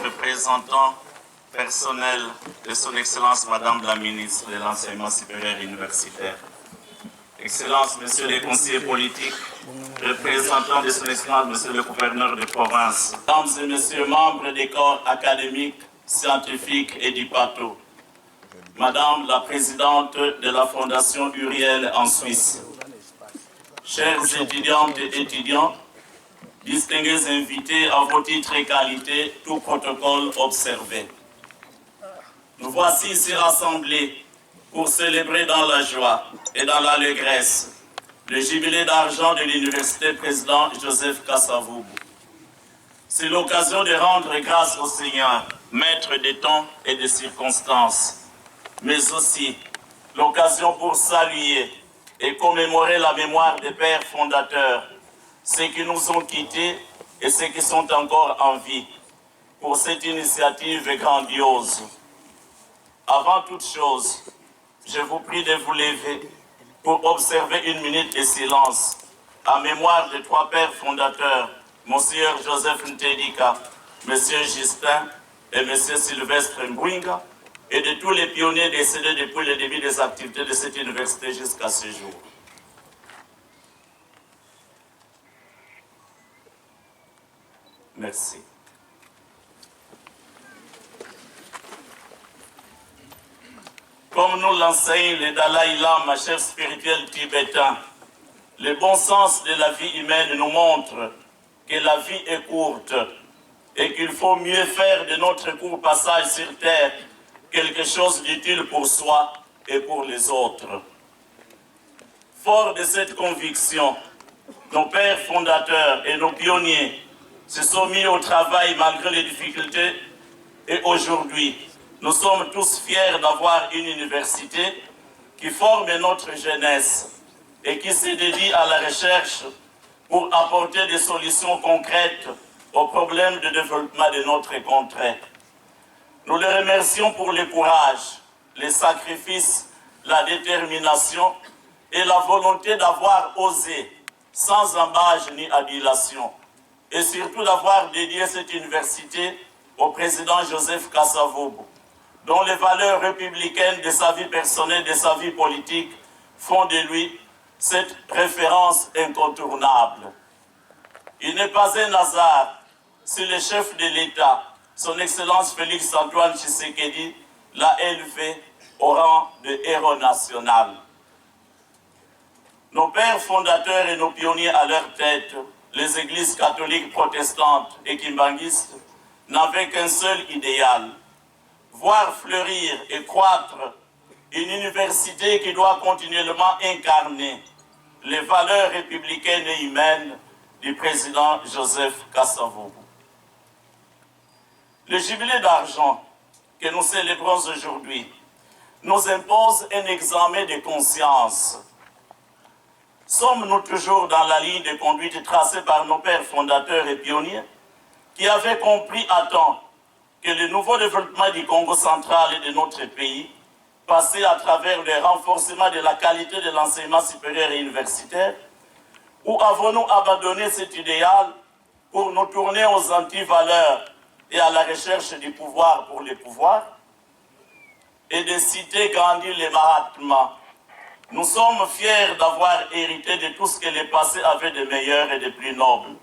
Représentant personnel de son Excellence Madame la Ministre de l'Enseignement supérieur universitaire, Excellence Monsieur les conseillers politiques, représentants de son Excellence Monsieur le gouverneur de province, Mesdames et Messieurs membres des corps académiques, scientifiques et du PATO, Madame la Présidente de la Fondation Uriel en Suisse, chers étudiantes et étudiants, distingués invités à vos titres et qualités, tout protocole observé. Nous voici ici rassemblés pour célébrer dans la joie et dans l'allégresse le jubilé d'argent de l'Université Président Joseph Kasavubu. C'est l'occasion de rendre grâce au Seigneur, maître des temps et des circonstances, mais aussi l'occasion pour saluer et commémorer la mémoire des pères fondateurs, ceux qui nous ont quittés et ceux qui sont encore en vie, pour cette initiative grandiose. Avant toute chose, je vous prie de vous lever pour observer une minute de silence en mémoire des trois pères fondateurs, Monsieur Joseph Ntedika, Monsieur Justin et Monsieur Sylvestre Mbwinga, et de tous les pionniers décédés depuis le début des activités de cette université jusqu'à ce jour. Merci. Comme nous l'enseigne le Dalai Lama, chef spirituel tibétain, le bon sens de la vie humaine nous montre que la vie est courte et qu'il faut mieux faire de notre court passage sur terre quelque chose d'utile pour soi et pour les autres. Fort de cette conviction, nos pères fondateurs et nos pionniers se sont mis au travail malgré les difficultés et aujourd'hui, nous sommes tous fiers d'avoir une université qui forme notre jeunesse et qui se dédie à la recherche pour apporter des solutions concrètes aux problèmes de développement de notre contrée. Nous les remercions pour le courage, les sacrifices, la détermination et la volonté d'avoir osé, sans embâche ni adulation, et surtout d'avoir dédié cette université au président Joseph Kasavubu, dont les valeurs républicaines de sa vie personnelle, de sa vie politique, font de lui cette référence incontournable. Il n'est pas un hasard si le chef de l'État, son Excellence Félix Antoine Tshisekedi, l'a élevé au rang de héros national. Nos pères fondateurs et nos pionniers à leur tête, les églises catholiques, protestantes et kimbanguistes, n'avaient qu'un seul idéal, voir fleurir et croître une université qui doit continuellement incarner les valeurs républicaines et humaines du président Joseph Kasavubu. Le jubilé d'argent que nous célébrons aujourd'hui nous impose un examen de conscience. Sommes-nous toujours dans la ligne de conduite tracée par nos pères fondateurs et pionniers qui avaient compris à temps que le nouveau développement du Congo central et de notre pays passait à travers le renforcement de la qualité de l'enseignement supérieur et universitaire, ou avons-nous abandonné cet idéal pour nous tourner aux anti-valeurs et à la recherche du pouvoir pour le pouvoir? Et de citer Gandhi le Mahatma, nous sommes fiers d'avoir hérité de tout ce que le passé avait de meilleur et de plus noble.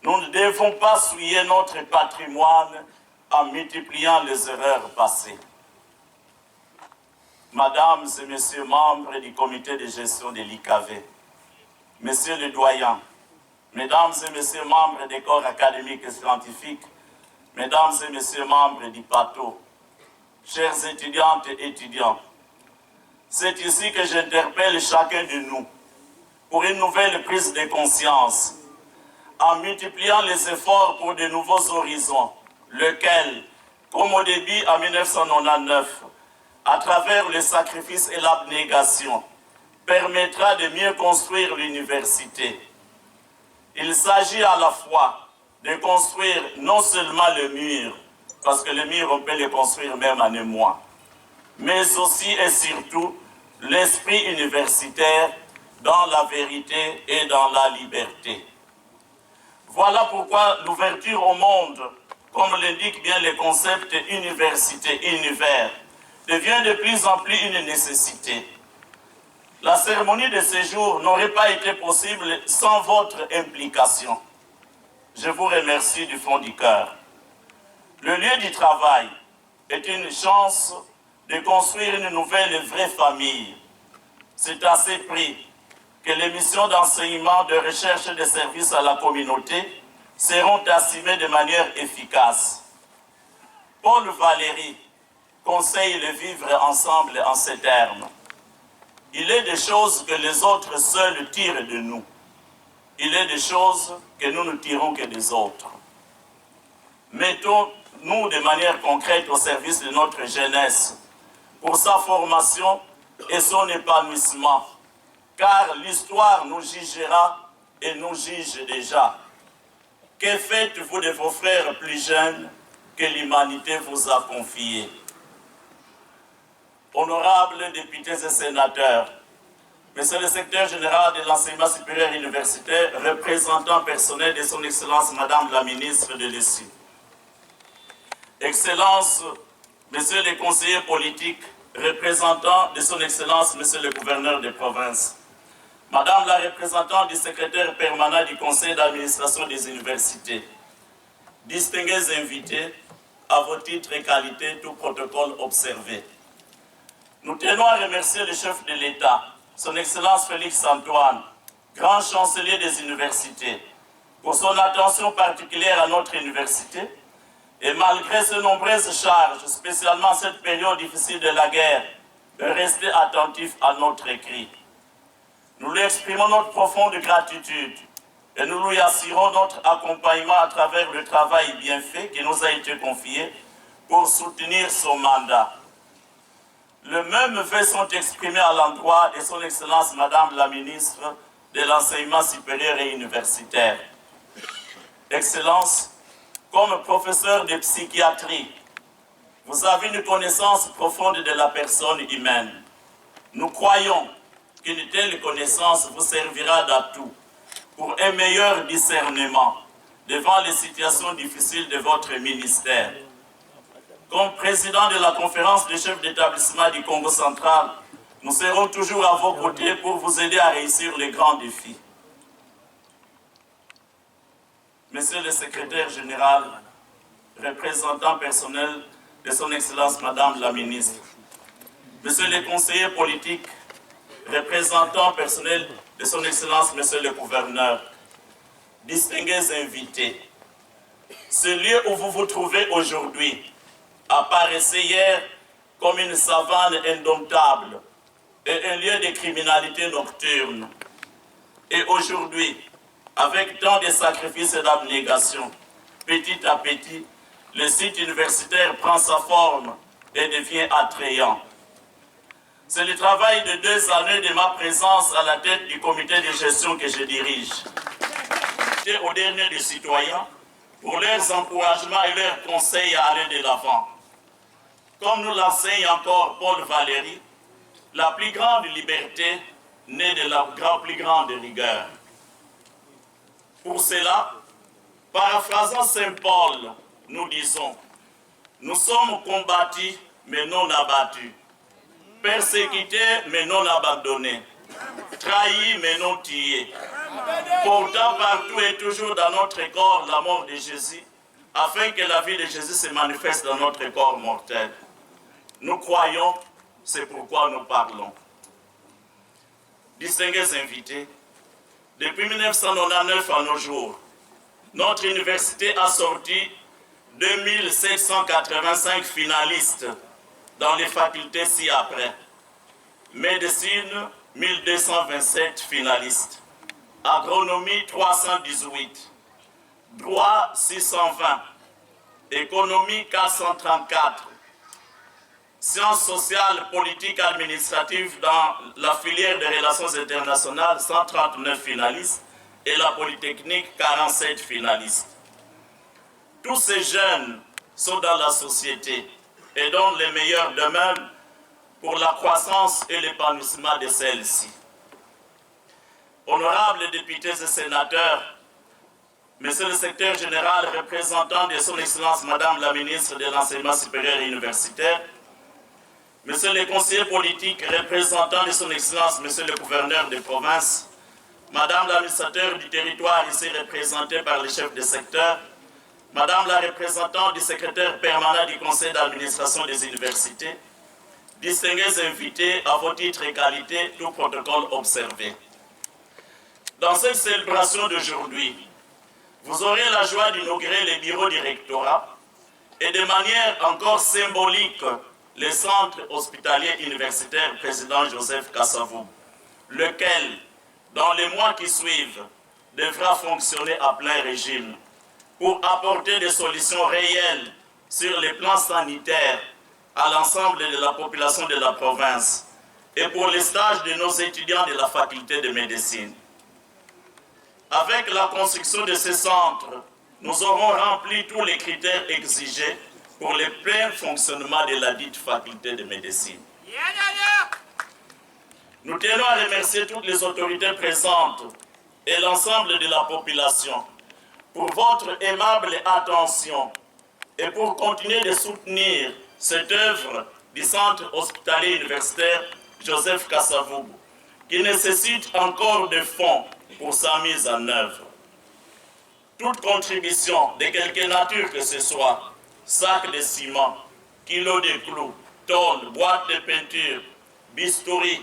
Nous ne devons pas souiller notre patrimoine en multipliant les erreurs passées. Mesdames et Messieurs membres du comité de gestion de l'IKV, Messieurs les doyens, Mesdames et Messieurs membres des corps académiques et scientifiques, Mesdames et Messieurs membres du PATO, chers étudiantes et étudiants, C'est ici que j'interpelle chacun de nous pour une nouvelle prise de conscience, en multipliant les efforts pour de nouveaux horizons, lequel, comme au début en 1999, à travers le sacrifice et l'abnégation, permettra de mieux construire l'université. Il s'agit à la fois de construire non seulement le mur, parce que le mur on peut le construire même en un mois, mais aussi et surtout l'esprit universitaire dans la vérité et dans la liberté. Voilà pourquoi l'ouverture au monde, comme l'indique bien le concept université, univers, devient de plus en plus une nécessité. La cérémonie de ce jour n'aurait pas été possible sans votre implication. Je vous remercie du fond du cœur. Le lieu du travail est une chance de construire une nouvelle vraie famille. C'est à ce prix que les missions d'enseignement, de recherche et de services à la communauté seront assumées de manière efficace. Paul Valéry conseille le vivre ensemble en ces termes. Il est des choses que les autres seuls tirent de nous. Il est des choses que nous ne tirons que des autres. Mettons-nous de manière concrète au service de notre jeunesse pour sa formation et son épanouissement, car l'histoire nous jugera et nous juge déjà. Que faites-vous de vos frères plus jeunes que l'humanité vous a confiés? Honorables députés et sénateurs, Monsieur le secrétaire général de l'enseignement supérieur universitaire, représentant personnel de son Excellence Madame la ministre de l'ESU, Excellences, Messieurs les conseillers politiques, représentants de son Excellence Monsieur le gouverneur de province, Madame la représentante du secrétaire permanent du conseil d'administration des universités, distingués invités, à vos titres et qualités, tout protocole observé. Nous tenons à remercier le chef de l'État, son Excellence Félix Antoine, grand chancelier des universités, pour son attention particulière à notre université et malgré ses nombreuses charges, spécialement en cette période difficile de la guerre, de rester attentif à notre écrit. Nous lui exprimons notre profonde gratitude et nous lui assurons notre accompagnement à travers le travail bien fait qui nous a été confié pour soutenir son mandat. Le même vœu sont exprimés à l'endroit de son Excellence Madame la ministre de l'Enseignement supérieur et universitaire. Excellence, comme professeur de psychiatrie, vous avez une connaissance profonde de la personne humaine. Nous croyons qu'une telle connaissance vous servira d'atout pour un meilleur discernement devant les situations difficiles de votre ministère. Comme président de la conférence des chefs d'établissement du Congo central, nous serons toujours à vos côtés pour vous aider à réussir les grands défis. Monsieur le secrétaire général, représentant personnel de son Excellence Madame la ministre, Monsieur le conseiller politique, représentant personnel de son Excellence Monsieur le gouverneur, distingués invités, ce lieu où vous vous trouvez aujourd'hui apparaissait hier comme une savane indomptable et un lieu de criminalité nocturne. Et aujourd'hui, avec tant de sacrifices et d'abnégation, petit à petit, le site universitaire prend sa forme et devient attrayant. C'est le travail de 2 années de ma présence à la tête du comité de gestion que je dirige. J'étais au dernier des citoyens pour leurs encouragements et leurs conseils à aller de l'avant. Comme nous l'enseigne encore Paul Valéry, la plus grande liberté naît de la plus grande rigueur. Pour cela, paraphrasant Saint Paul, nous disons, nous sommes combattus mais non abattus, persécutés mais non abandonnés, trahis mais non tués, portant partout et toujours dans notre corps la mort de Jésus, afin que la vie de Jésus se manifeste dans notre corps mortel. Nous croyons, c'est pourquoi nous parlons. Distingués invités, depuis 1999 à nos jours, notre université a sorti 2785 finalistes dans les facultés ci-après. Médecine, 1227 finalistes. Agronomie, 318. Droit, 620. Économie, 434. Sciences sociales, politiques, administratives dans la filière des relations internationales, 139 finalistes. Et la Polytechnique, 47 finalistes. Tous ces jeunes sont dans la société et donnent les meilleurs d'eux-mêmes pour la croissance et l'épanouissement de celle-ci. Honorables députés et sénateurs, Monsieur le secrétaire général représentant de son Excellence Madame la ministre de l'Enseignement supérieur et universitaire, Monsieur le conseiller politique représentant de son Excellence Monsieur le gouverneur de province, Madame l'administrateur du territoire ici représenté par le chef de secteur, Madame la représentante du secrétaire permanent du conseil d'administration des universités, distingués invités à vos titres et qualités, tout protocole observé. Dans cette célébration d'aujourd'hui, vous aurez la joie d'inaugurer les bureaux du rectorat et de manière encore symbolique le centre hospitalier universitaire président Joseph Kassavou, lequel, dans les mois qui suivent, devra fonctionner à plein régime pour apporter des solutions réelles sur les plans sanitaires à l'ensemble de la population de la province et pour les stages de nos étudiants de la faculté de médecine. Avec la construction de ces centres, nous aurons rempli tous les critères exigés pour le plein fonctionnement de la dite faculté de médecine. Nous tenons à remercier toutes les autorités présentes et l'ensemble de la population pour votre aimable attention et pour continuer de soutenir cette œuvre du centre hospitalier universitaire Joseph Kassavou, qui nécessite encore des fonds pour sa mise en œuvre. Toute contribution de quelque nature que ce soit, sac de ciment, kilo de clous, tonnes, boîte de peinture, bistouri,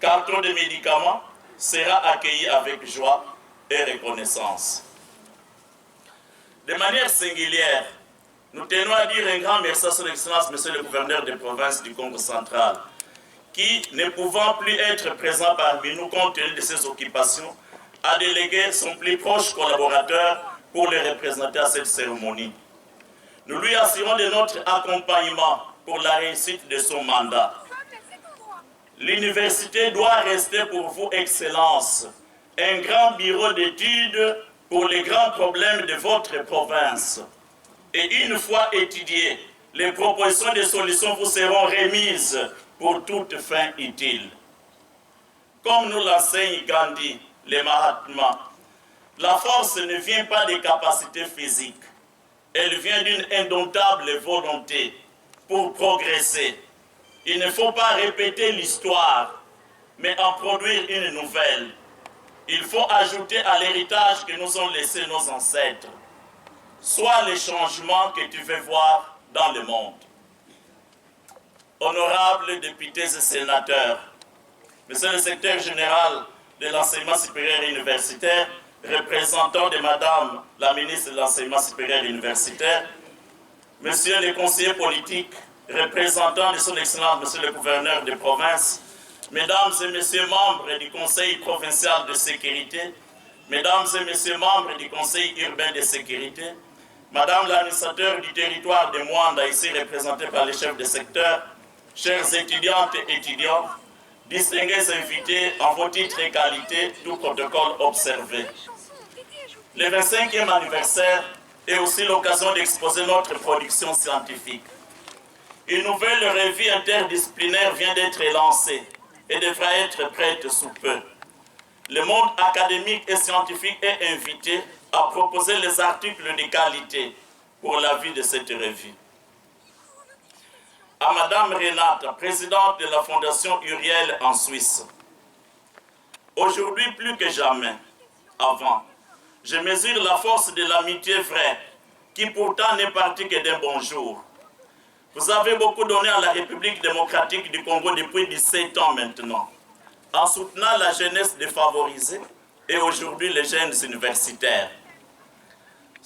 carton de médicaments, sera accueilli avec joie et reconnaissance. De manière singulière, nous tenons à dire un grand merci à son Excellence, Monsieur le gouverneur de province du Congo central, qui, ne pouvant plus être présent parmi nous compte tenu de ses occupations, a délégué son plus proche collaborateur pour le représenter à cette cérémonie. Nous lui assurons de notre accompagnement pour la réussite de son mandat. L'université doit rester pour vous, Excellence, un grand bureau d'études pour les grands problèmes de votre province. Et une fois étudiées, les propositions de solutions vous seront remises pour toute fin utile. Comme nous l'enseigne Gandhi, le Mahatma, la force ne vient pas des capacités physiques, elle vient d'une indomptable volonté pour progresser. Il ne faut pas répéter l'histoire, mais en produire une nouvelle. Il faut ajouter à l'héritage que nous ont laissé nos ancêtres, soit les changements que tu veux voir dans le monde. Honorables députés et sénateurs, Monsieur le secrétaire général de l'enseignement supérieur et universitaire, représentant de Madame la ministre de l'enseignement supérieur et universitaire, Monsieur les conseillers politiques, représentants de son Excellence, Monsieur le gouverneur de province, Mesdames et Messieurs membres du Conseil provincial de sécurité, Mesdames et Messieurs membres du Conseil urbain de sécurité, Madame l'administrateur du territoire de Mwanda, ici représenté par les chefs de secteur, chers étudiantes et étudiants, distingués invités en vos titres et qualités, tout protocole observé. Le 25e anniversaire est aussi l'occasion d'exposer notre production scientifique. Une nouvelle revue interdisciplinaire vient d'être lancée et devra être prête sous peu. Le monde académique et scientifique est invité à proposer les articles de qualité pour la vie de cette revue. À Madame Renate, présidente de la Fondation Uriel en Suisse. Aujourd'hui, plus que jamais, avant, je mesure la force de l'amitié vraie, qui pourtant n'est partie que d'un bonjour. Vous avez beaucoup donné à la République démocratique du Congo depuis 17 ans maintenant, en soutenant la jeunesse défavorisée et aujourd'hui les jeunes universitaires.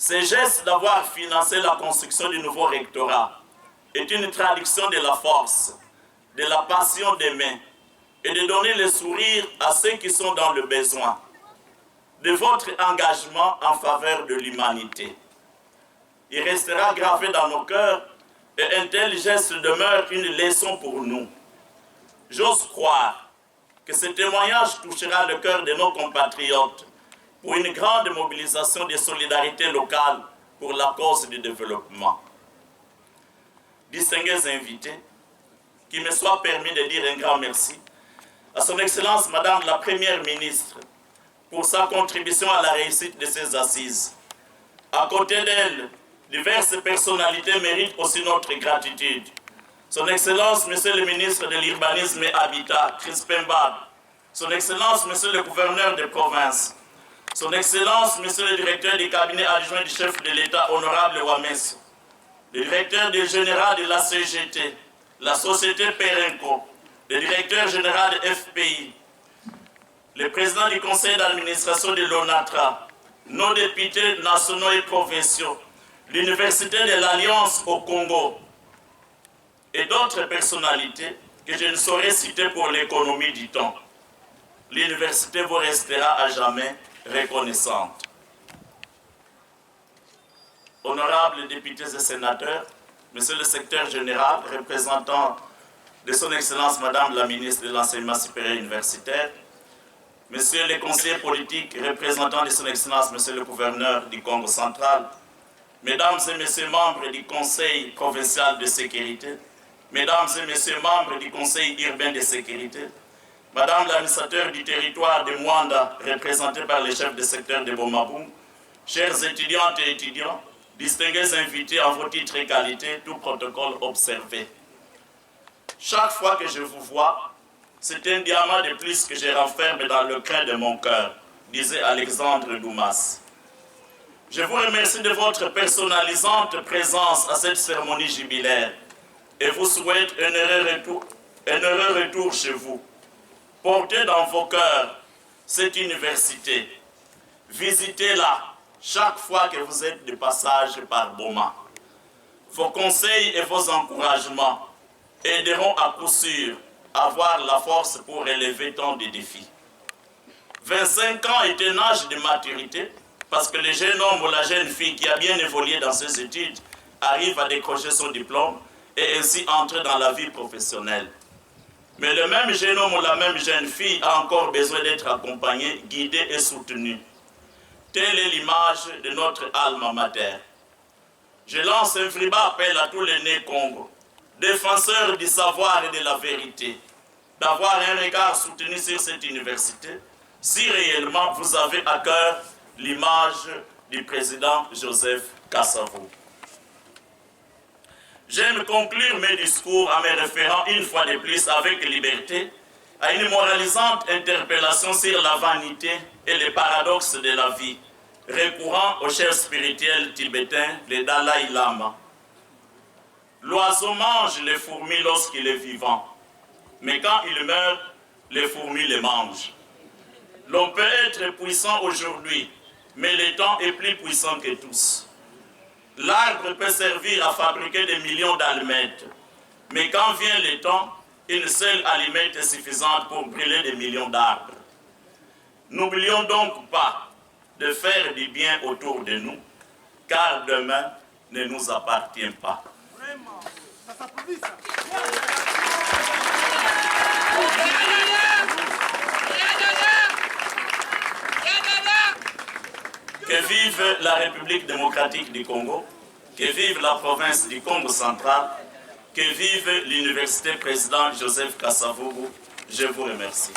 Ce geste d'avoir financé la construction du nouveau rectorat est une traduction de la force, de la passion d'aimer, et de donner le sourire à ceux qui sont dans le besoin, de votre engagement en faveur de l'humanité. Il restera gravé dans nos cœurs et un tel geste demeure une leçon pour nous. J'ose croire que ce témoignage touchera le cœur de nos compatriotes pour une grande mobilisation de solidarité locale pour la cause du développement. Distingués invités, qu'il me soit permis de dire un grand merci à son Excellence Madame la Première ministre pour sa contribution à la réussite de ces assises. À côté d'elle, diverses personnalités méritent aussi notre gratitude. Son Excellence Monsieur le ministre de l'Urbanisme et Habitat, Crispin Bad, Son Excellence Monsieur le gouverneur de province, Son Excellence Monsieur le directeur du cabinet adjoint du chef de l'État, Honorable Wameso, le directeur général de la CGT, la société Perenco, le directeur général de FPI, le président du conseil d'administration de l'ONATRA, nos députés nationaux et provinciaux, l'Université de l'Alliance au Congo et d'autres personnalités que je ne saurais citer pour l'économie du temps. L'université vous restera à jamais reconnaissante. Honorables députés et sénateurs, Monsieur le secrétaire général, représentant de son Excellence Madame la ministre de l'Enseignement supérieur universitaire, Monsieur les conseillers politiques, représentants de son Excellence Monsieur le gouverneur du Congo central, Mesdames et Messieurs membres du Conseil provincial de sécurité, Mesdames et Messieurs membres du Conseil urbain de sécurité, Madame l'administrateur du territoire de Mwanda, représenté par le chef de secteur de Bomaboum, chers étudiantes et étudiants, distingués invités en vos titres et qualités, tout protocole observé. Chaque fois que je vous vois, c'est un diamant de plus que je renferme dans le crâne de mon cœur, disait Alexandre Dumas. Je vous remercie de votre personnalisante présence à cette cérémonie jubilaire et vous souhaite un heureux retour chez vous. Portez dans vos cœurs cette université. Visitez-la chaque fois que vous êtes de passage par Boma. Vos conseils et vos encouragements aideront à coup sûr à avoir la force pour relever tant de défis. 25 ans est un âge de maturité parce que le jeune homme ou la jeune fille qui a bien évolué dans ses études arrive à décrocher son diplôme et ainsi entrer dans la vie professionnelle. Mais le même jeune homme ou la même jeune fille a encore besoin d'être accompagné, guidé et soutenu. Telle est l'image de notre alma mater. Je lance un friba appel à tous les nés Congo, défenseurs du savoir et de la vérité, d'avoir un regard soutenu sur cette université, si réellement vous avez à cœur l'image du président Joseph Kasavubu. J'aime conclure mes discours en me référant une fois de plus avec liberté à une moralisante interpellation sur la vanité et les paradoxes de la vie, recourant au chef spirituel tibétain, le Dalai Lama. L'oiseau mange les fourmis lorsqu'il est vivant, mais quand il meurt, les fourmis les mangent. L'on peut être puissant aujourd'hui, mais le temps est plus puissant que tous. L'arbre peut servir à fabriquer des millions d'allumettes, mais quand vient le temps, une seule allumette est suffisante pour brûler des millions d'arbres. N'oublions donc pas de faire du bien autour de nous, car demain ne nous appartient pas. Vraiment, ça s'applaudit ça. Que vive la République démocratique du Congo, que vive la province du Congo central, que vive l'université président Joseph Kasavubu. Je vous remercie.